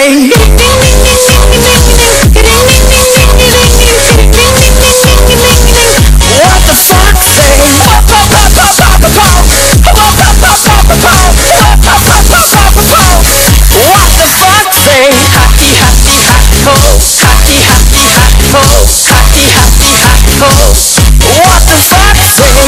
say? What the fuck say? What the fuck say? Hockey, hockey, hot ho. Hockey, hockey, hot ho. Hockey, hockey, hot ho. What the fuck say?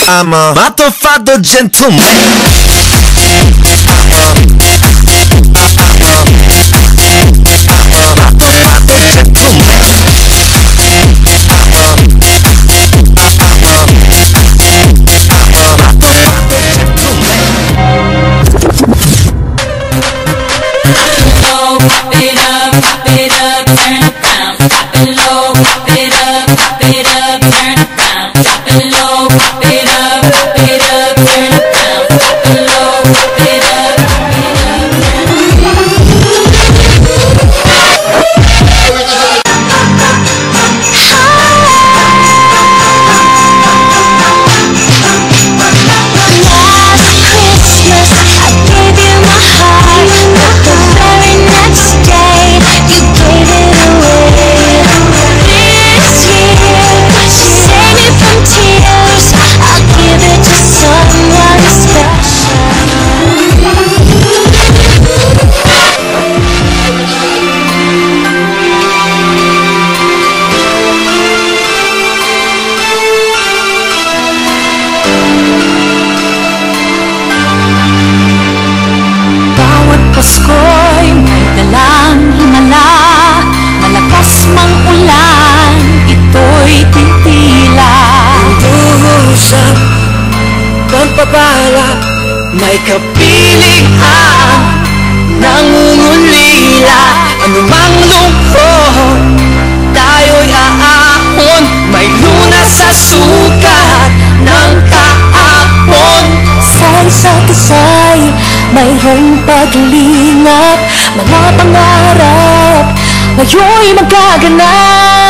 I'm a motherfucker gentleman. Pasko'y may dalang himala, malakas mang ulan, ito'y titila. Usap, pampapala, may kapiling nangungulila. Anumang lungkot, tayo'y aahon, may lunas sa sukat ng kahapon. Sa isa't isa'y mayroong paglingap, mga pangarap ngayon'y magaganap.